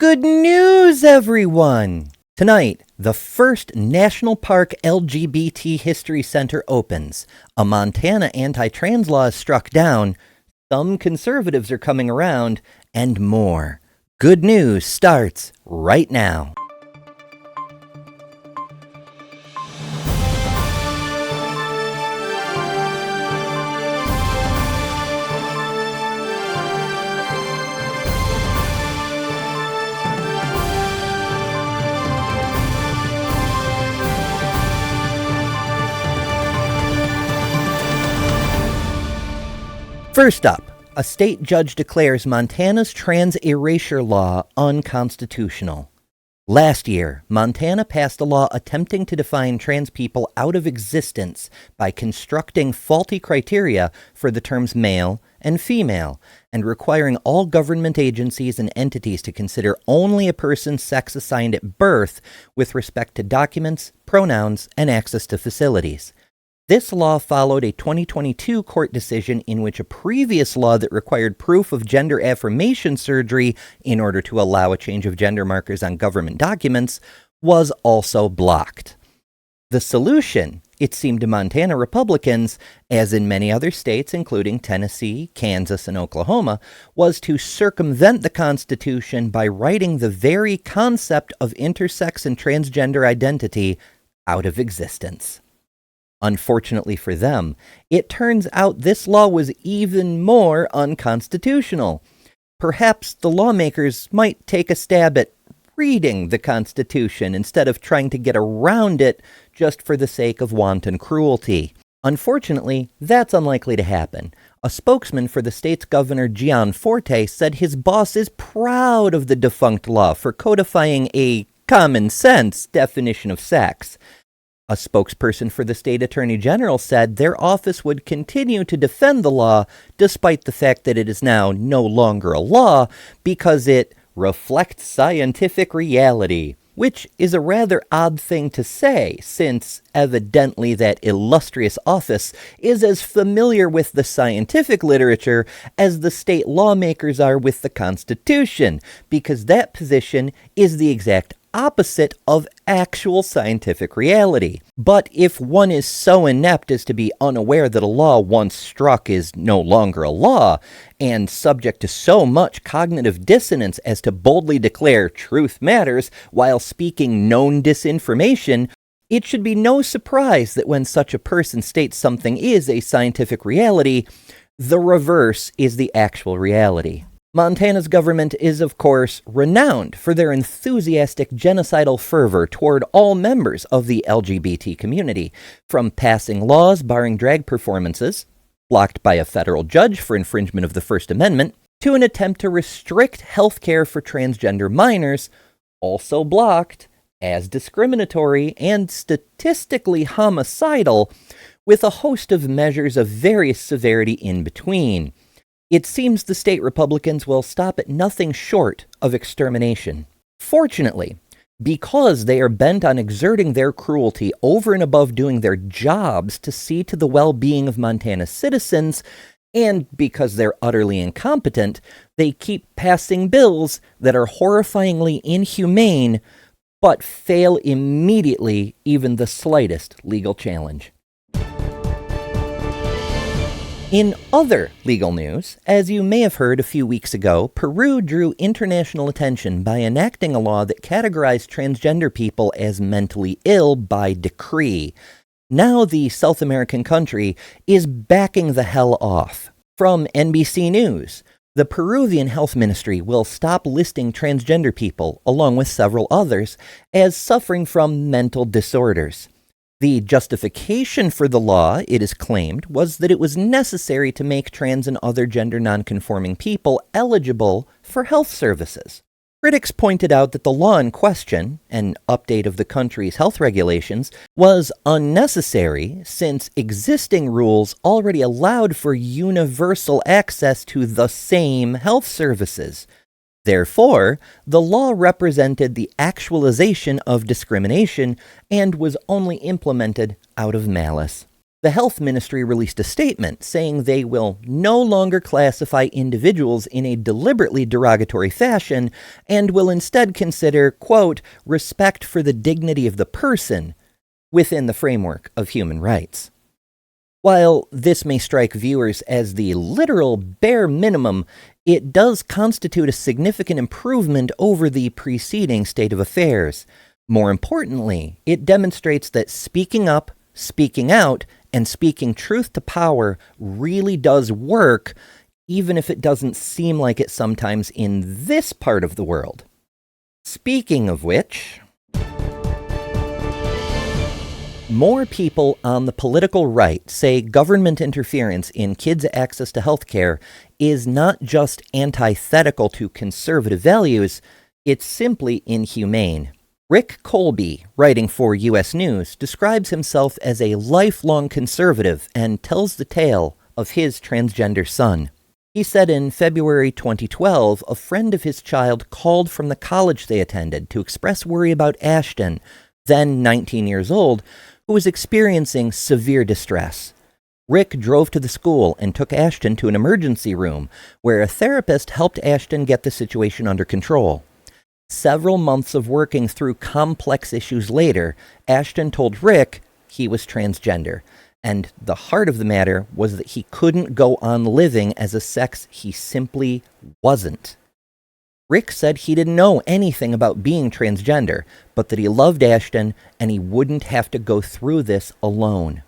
Good news, everyone! Tonight, the first National Park LGBT History Center opens. A Montana anti-trans law is struck down, some conservatives are coming around, and more. Good news starts right now. First up, a state judge declares Montana's trans erasure law unconstitutional. Last year, Montana passed a law attempting to define trans people out of existence by constructing faulty criteria for the terms male and female, and requiring all government agencies and entities to consider only a person's sex assigned at birth with respect to documents, pronouns, and access to facilities. This law followed a 2022 court decision in which a previous law that required proof of gender affirmation surgery in order to allow a change of gender markers on government documents was also blocked. The solution, it seemed to Montana Republicans, as in many other states including Tennessee, Kansas, and Oklahoma, was to circumvent the Constitution by writing the very concept of intersex and transgender identity out of existence. Unfortunately for them, it turns out this law was even more unconstitutional. Perhaps the lawmakers might take a stab at reading the Constitution instead of trying to get around it just for the sake of wanton cruelty. Unfortunately, that's unlikely to happen. A spokesman for the state's governor, Gianforte, said his boss is proud of the defunct law for codifying a common-sense definition of sex. A spokesperson for the state attorney general said their office would continue to defend the law despite the fact that it is now no longer a law because it reflects scientific reality, which is a rather odd thing to say since evidently that illustrious office is as familiar with the scientific literature as the state lawmakers are with the Constitution, because that position is the exact opposite of actual scientific reality. But if one is so inept as to be unaware that a law once struck is no longer a law, and subject to so much cognitive dissonance as to boldly declare truth matters while speaking known disinformation, it should be no surprise that when such a person states something is a scientific reality, the reverse is the actual reality. Montana's government is, of course, renowned for their enthusiastic genocidal fervor toward all members of the LGBT community, from passing laws barring drag performances, blocked by a federal judge for infringement of the First Amendment, to an attempt to restrict health care for transgender minors, also blocked as discriminatory and statistically homicidal, with a host of measures of various severity in between. It seems the state Republicans will stop at nothing short of extermination. Fortunately, because they are bent on exerting their cruelty over and above doing their jobs to see to the well-being of Montana's citizens, and because they're utterly incompetent, they keep passing bills that are horrifyingly inhumane, but fail immediately even the slightest legal challenge. In other legal news, as you may have heard a few weeks ago, Peru drew international attention by enacting a law that categorized transgender people as mentally ill by decree. Now the South American country is backing the hell off. From NBC News, the Peruvian Health Ministry will stop listing transgender people, along with several others, as suffering from mental disorders. The justification for the law, it is claimed, was that it was necessary to make trans and other gender nonconforming people eligible for health services. Critics pointed out that the law in question, an update of the country's health regulations, was unnecessary since existing rules already allowed for universal access to the same health services. Therefore, the law represented the actualization of discrimination and was only implemented out of malice. The health ministry released a statement saying they will no longer classify individuals in a deliberately derogatory fashion and will instead consider, quote, respect for the dignity of the person within the framework of human rights. While this may strike viewers as the literal bare minimum, it does constitute a significant improvement over the preceding state of affairs. More importantly, it demonstrates that speaking up, speaking out, and speaking truth to power really does work, even if it doesn't seem like it sometimes in this part of the world. Speaking of which, more people on the political right say government interference in kids' access to health care is not just antithetical to conservative values, it's simply inhumane. Rick Colby, writing for U.S. News, describes himself as a lifelong conservative and tells the tale of his transgender son. He said in February 2012, a friend of his child called from the college they attended to express worry about Ashton, then 19 years old, who was experiencing severe distress. Rick drove to the school and took Ashton to an emergency room, where a therapist helped Ashton get the situation under control. Several months of working through complex issues later, Ashton told Rick he was transgender, and the heart of the matter was that he couldn't go on living as a sex he simply wasn't. Rick said he didn't know anything about being transgender, but that he loved Ashton and he wouldn't have to go through this alone.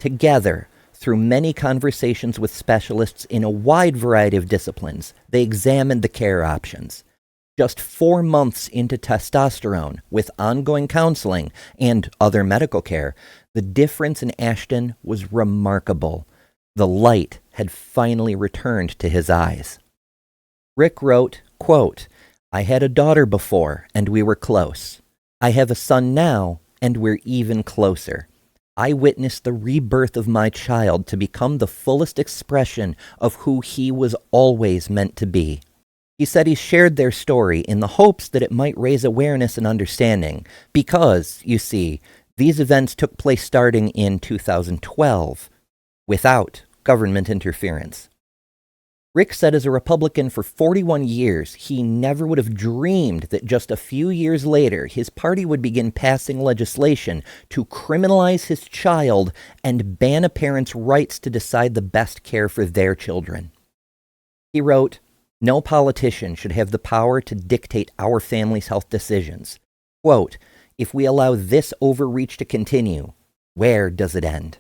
Together, through many conversations with specialists in a wide variety of disciplines, they examined the care options. Just 4 months into testosterone, with ongoing counseling and other medical care, the difference in Ashton was remarkable. The light had finally returned to his eyes. Rick wrote, quote, I had a daughter before, and we were close. I have a son now, and we're even closer. I witnessed the rebirth of my child to become the fullest expression of who he was always meant to be. He said he shared their story in the hopes that it might raise awareness and understanding, because, you see, these events took place starting in 2012, without government interference. Rick said as a Republican for 41 years, he never would have dreamed that just a few years later, his party would begin passing legislation to criminalize his child and ban a parent's rights to decide the best care for their children. He wrote, no politician should have the power to dictate our family's health decisions. Quote, if we allow this overreach to continue, where does it end?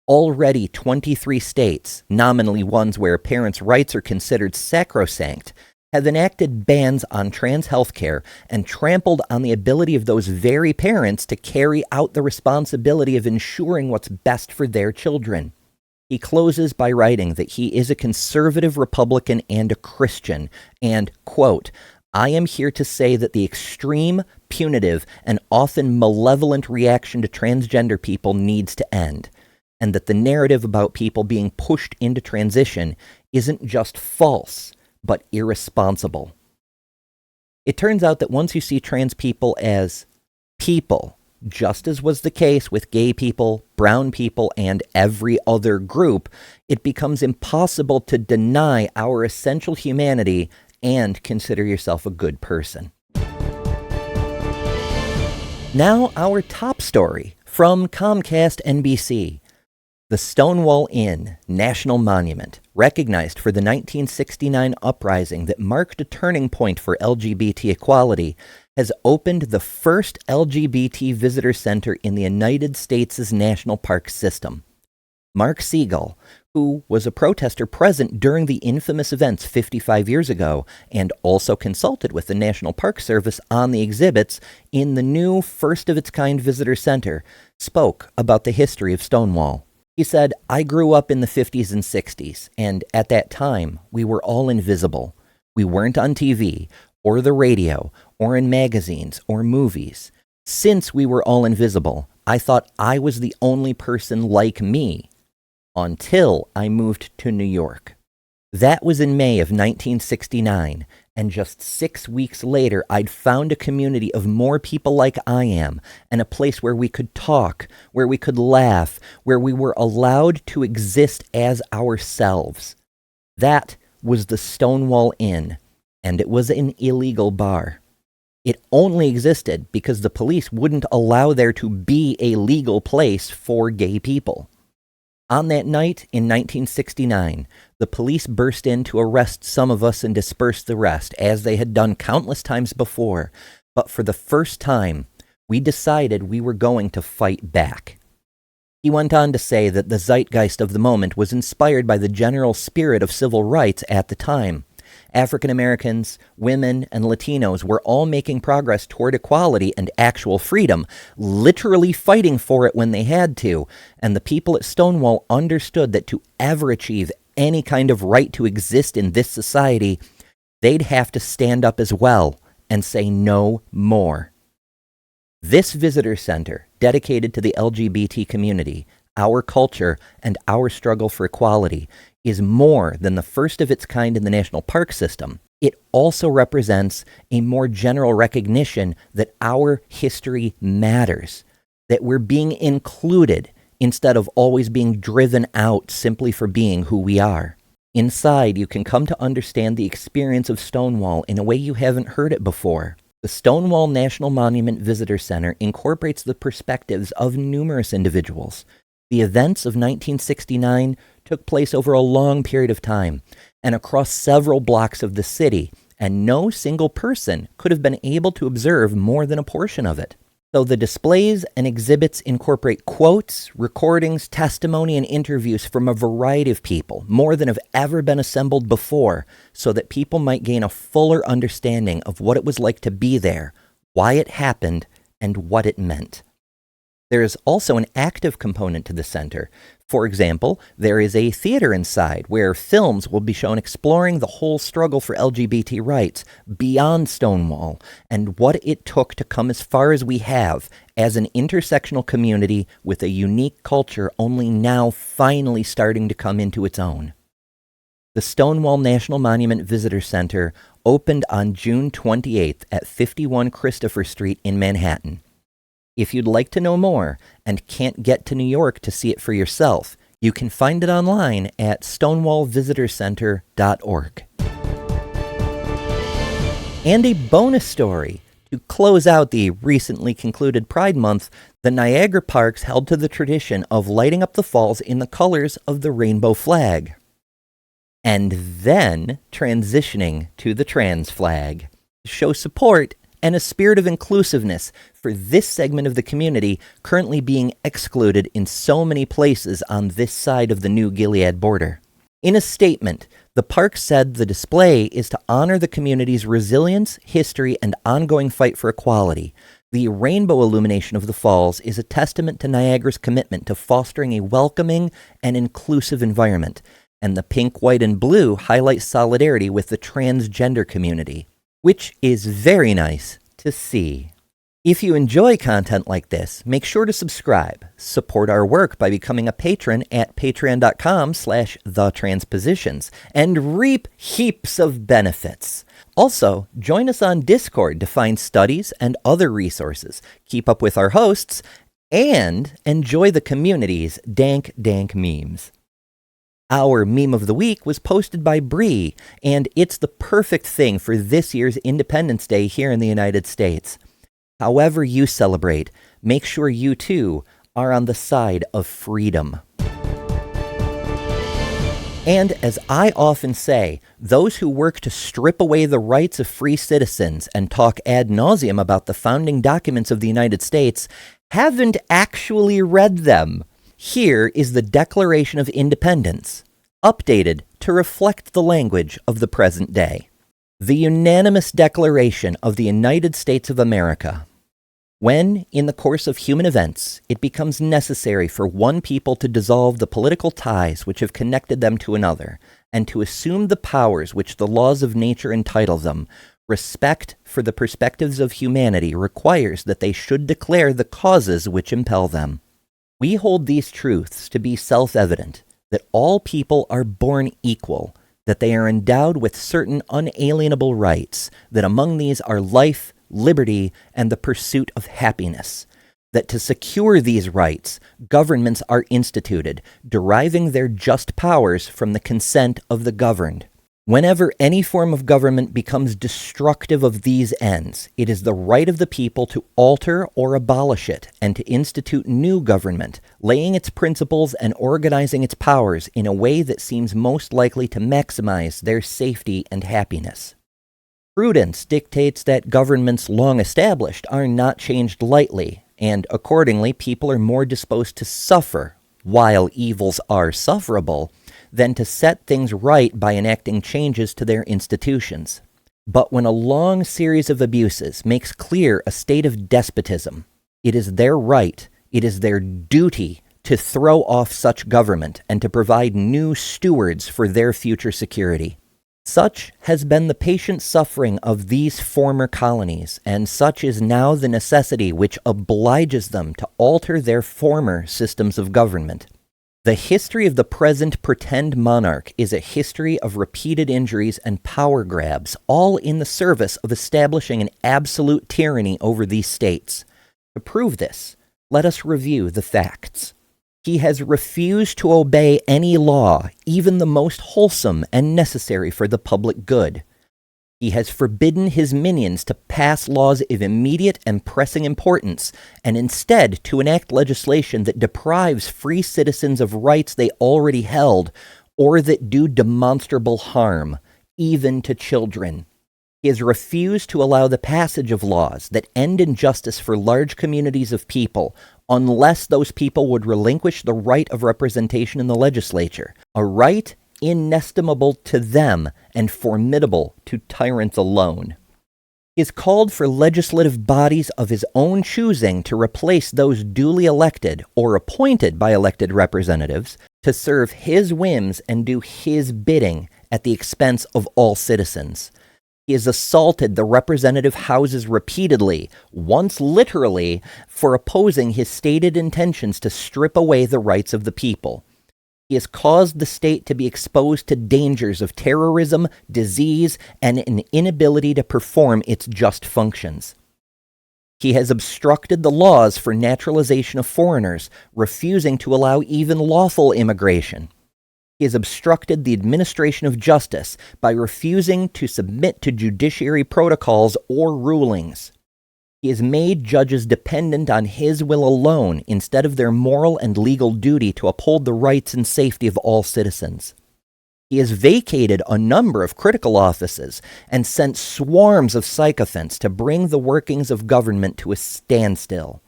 Already 23 states, nominally ones where parents' rights are considered sacrosanct, have enacted bans on trans health care and trampled on the ability of those very parents to carry out the responsibility of ensuring what's best for their children. He closes by writing that he is a conservative Republican and a Christian, and, quote, I am here to say that the extreme, punitive, and often malevolent reaction to transgender people needs to end, and that the narrative about people being pushed into transition isn't just false, but irresponsible. It turns out that once you see trans people as people, just as was the case with gay people, brown people, and every other group, it becomes impossible to deny our essential humanity and consider yourself a good person. Now our top story from Comcast NBC. The Stonewall Inn National Monument, recognized for the 1969 uprising that marked a turning point for LGBT equality, has opened the first LGBT visitor center in the United States' national park system. Mark Siegel, who was a protester present during the infamous events 55 years ago and also consulted with the National Park Service on the exhibits in the new first-of-its-kind visitor center, spoke about the history of Stonewall. He said, I grew up in the 50s and 60s, and at that time, we were all invisible. We weren't on TV, or the radio, or in magazines, or movies. Since we were all invisible, I thought I was the only person like me, until I moved to New York. That was in May of 1969, And just 6 weeks later, I'd found a community of more people like I am, and a place where we could talk, where we could laugh, where we were allowed to exist as ourselves. That was the Stonewall Inn, and it was an illegal bar. It only existed because the police wouldn't allow there to be a legal place for gay people. On that night in 1969, the police burst in to arrest some of us and disperse the rest, as they had done countless times before. But for the first time, we decided we were going to fight back. He went on to say that the zeitgeist of the moment was inspired by the general spirit of civil rights at the time. African Americans, women, and Latinos were all making progress toward equality and actual freedom, literally fighting for it when they had to, and the people at Stonewall understood that to ever achieve any kind of right to exist in this society, they'd have to stand up as well and say no more. This visitor center, dedicated to the LGBT community, our culture, and our struggle for equality, is more than the first of its kind in the national park system. It also represents a more general recognition that our history matters, that we're being included instead of always being driven out simply for being who we are. Inside, you can come to understand the experience of Stonewall in a way you haven't heard it before. The Stonewall National Monument Visitor Center incorporates the perspectives of numerous individuals. The events of 1969 took place over a long period of time and across several blocks of the city, and no single person could have been able to observe more than a portion of it. So the displays and exhibits incorporate quotes, recordings, testimony, and interviews from a variety of people, more than have ever been assembled before, so that people might gain a fuller understanding of what it was like to be there, why it happened, and what it meant. There is also an active component to the center. For example, there is a theater inside where films will be shown exploring the whole struggle for LGBT rights beyond Stonewall and what it took to come as far as we have as an intersectional community with a unique culture only now finally starting to come into its own. The Stonewall National Monument Visitor Center opened on June 28th at 51 Christopher Street in Manhattan. If you'd like to know more and can't get to New York to see it for yourself, you can find it online at stonewallvisitorcenter.org. And a bonus story. To close out the recently concluded Pride Month, the Niagara Parks held to the tradition of lighting up the falls in the colors of the rainbow flag. And then transitioning to the trans flag to show support and a spirit of inclusiveness for this segment of the community currently being excluded in so many places on this side of the new Gilead border. In a statement, the park said the display is to honor the community's resilience, history, and ongoing fight for equality. The rainbow illumination of the falls is a testament to Niagara's commitment to fostering a welcoming and inclusive environment, and the pink, white, and blue highlight solidarity with the transgender community, which is very nice to see. If you enjoy content like this, make sure to subscribe. Support our work by becoming a patron at patreon.com/TheTransPositions and reap heaps of benefits. Also, join us on Discord to find studies and other resources, keep up with our hosts, and enjoy the community's dank memes. Our meme of the week was posted by Bree, and it's the perfect thing for this year's Independence Day here in the United States. However you celebrate, make sure you too are on the side of freedom. And as I often say, those who work to strip away the rights of free citizens and talk ad nauseum about the founding documents of the United States haven't actually read them. Here is the Declaration of Independence, updated to reflect the language of the present day. The unanimous Declaration of the United States of America. When, in the course of human events, it becomes necessary for one people to dissolve the political ties which have connected them to another, and to assume the powers which the laws of nature entitle them, respect for the perspectives of humanity requires that they should declare the causes which impel them. We hold these truths to be self-evident, that all people are born equal, that they are endowed with certain unalienable rights, that among these are life, liberty, and the pursuit of happiness, that to secure these rights, governments are instituted, deriving their just powers from the consent of the governed. Whenever any form of government becomes destructive of these ends, it is the right of the people to alter or abolish it, and to institute new government, laying its principles and organizing its powers in a way that seems most likely to maximize their safety and happiness. Prudence dictates that governments long established are not changed lightly, and accordingly people are more disposed to suffer, while evils are sufferable, than to set things right by enacting changes to their institutions. But when a long series of abuses makes clear a state of despotism, it is their right, it is their duty to throw off such government and to provide new stewards for their future security. Such has been the patient suffering of these former colonies, and such is now the necessity which obliges them to alter their former systems of government. The history of the present pretend monarch is a history of repeated injuries and power grabs, all in the service of establishing an absolute tyranny over these states. To prove this, let us review the facts. He has refused to obey any law, even the most wholesome and necessary for the public good. He has forbidden his minions to pass laws of immediate and pressing importance, and instead to enact legislation that deprives free citizens of rights they already held, or that do demonstrable harm, even to children. He has refused to allow the passage of laws that end in justice for large communities of people, unless those people would relinquish the right of representation in the legislature, a right inestimable to them and formidable to tyrants alone. He has called for legislative bodies of his own choosing to replace those duly elected or appointed by elected representatives to serve his whims and do his bidding at the expense of all citizens. He has assaulted the representative houses repeatedly, once literally, for opposing his stated intentions to strip away the rights of the people. He has caused the state to be exposed to dangers of terrorism, disease, and an inability to perform its just functions. He has obstructed the laws for naturalization of foreigners, refusing to allow even lawful immigration. He has obstructed the administration of justice by refusing to submit to judiciary protocols or rulings. He has made judges dependent on his will alone instead of their moral and legal duty to uphold the rights and safety of all citizens. He has vacated a number of critical offices and sent swarms of sycophants to bring the workings of government to a standstill.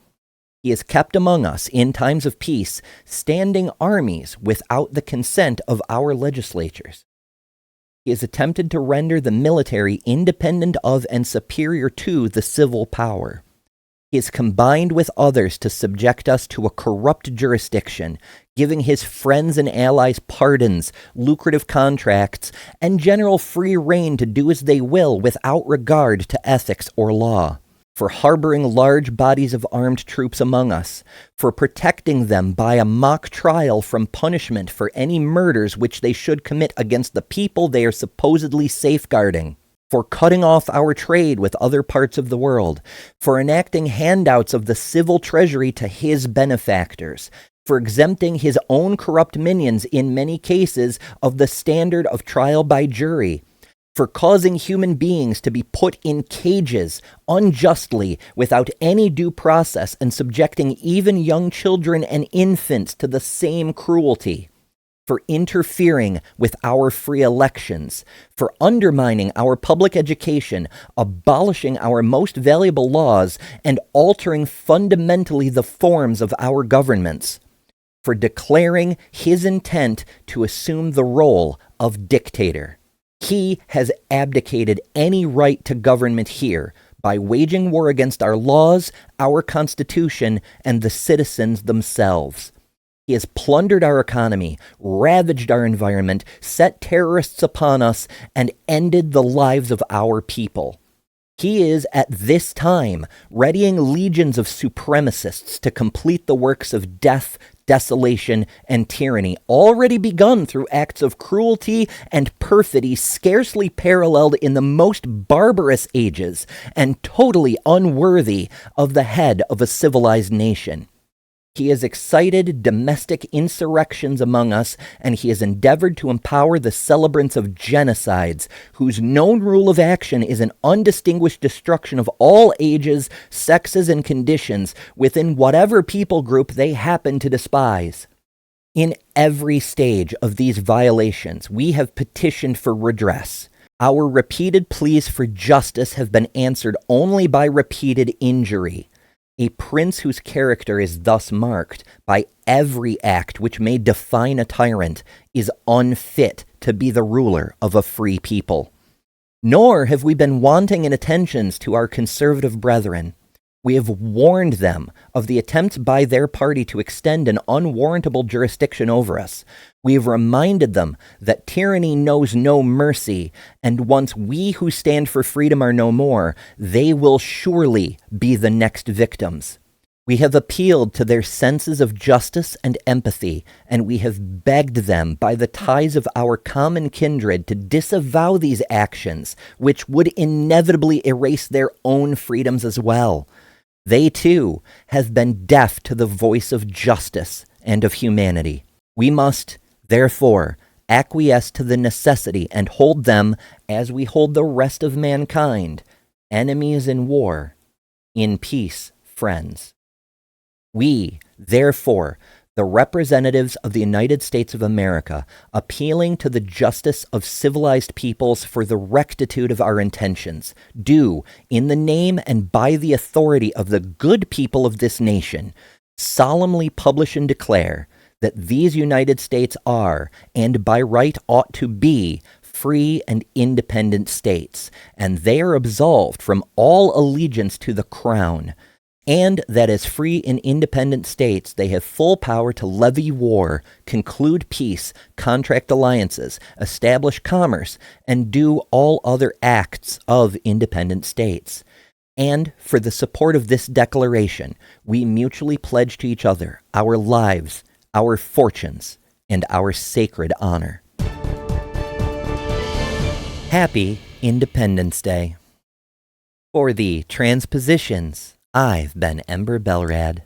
He has kept among us, in times of peace, standing armies without the consent of our legislatures. He has attempted to render the military independent of and superior to the civil power. He has combined with others to subject us to a corrupt jurisdiction, giving his friends and allies pardons, lucrative contracts, and general free rein to do as they will without regard to ethics or law, for harboring large bodies of armed troops among us, for protecting them by a mock trial from punishment for any murders which they should commit against the people they are supposedly safeguarding, for cutting off our trade with other parts of the world, for enacting handouts of the civil treasury to his benefactors, for exempting his own corrupt minions in many cases of the standard of trial by jury, for causing human beings to be put in cages unjustly without any due process and subjecting even young children and infants to the same cruelty, for interfering with our free elections, for undermining our public education, abolishing our most valuable laws, and altering fundamentally the forms of our governments, for declaring his intent to assume the role of dictator. He has abdicated any right to government here by waging war against our laws, our Constitution, and the citizens themselves. He has plundered our economy, ravaged our environment, set terrorists upon us, and ended the lives of our people. He is, at this time, readying legions of supremacists to complete the works of death, desolation, and tyranny, already begun through acts of cruelty and perfidy scarcely paralleled in the most barbarous ages, and totally unworthy of the head of a civilized nation. He has excited domestic insurrections among us, and he has endeavored to empower the celebrants of genocides, whose known rule of action is an undistinguished destruction of all ages, sexes, and conditions within whatever people group they happen to despise. In every stage of these violations, we have petitioned for redress. Our repeated pleas for justice have been answered only by repeated injury. A prince whose character is thus marked by every act which may define a tyrant is unfit to be the ruler of a free people. Nor have we been wanting in attentions to our conservative brethren. We have warned them of the attempt by their party to extend an unwarrantable jurisdiction over us. We have reminded them that tyranny knows no mercy, and once we who stand for freedom are no more, they will surely be the next victims. We have appealed to their senses of justice and empathy, and we have begged them by the ties of our common kindred to disavow these actions, which would inevitably erase their own freedoms as well. They, too, have been deaf to the voice of justice and of humanity. We must, therefore, acquiesce to the necessity and hold them, as we hold the rest of mankind, enemies in war, in peace, friends. We, therefore, the representatives of the United States of America, appealing to the justice of civilized peoples for the rectitude of our intentions, do, in the name and by the authority of the good people of this nation, solemnly publish and declare that these United States are, and by right ought to be, free and independent states, and they are absolved from all allegiance to the crown, and that as free and independent states they have full power to levy war, conclude peace, contract alliances, establish commerce, and do all other acts of independent states. And for the support of this declaration, we mutually pledge to each other our lives, our fortunes, and our sacred honor. Happy Independence Day. For the Transpositions, I've been Ember Belrad.